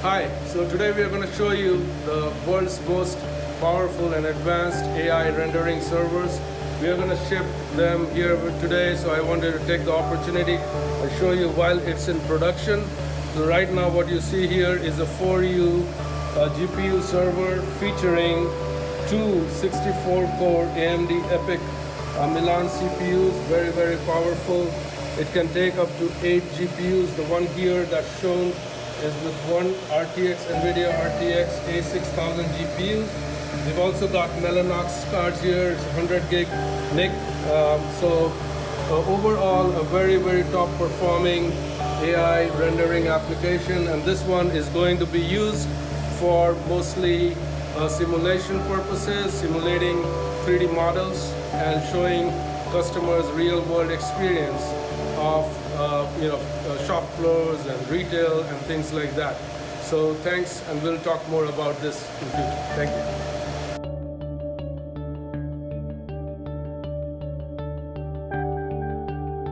Hi, so today we are going to show you the world's most powerful and advanced AI rendering servers. We are going to ship them here today, so I wanted to take the opportunity and show you while it's in production. So right now what you see here is a 4U GPU server featuring two 64-core AMD EPYC Milan CPUs, very powerful. It can take up to 8 GPUs. The one here that's shown is with one NVIDIA RTX A6000 GPUs. We've also got Mellanox cards here. It's 100 gig NIC. Overall, a very top performing AI rendering application, and this one is going to be used for mostly simulation purposes, simulating 3D models and showing customers real-world experience of shop floors and retail and things like that. So thanks, and we'll talk more about this in future. Thank you.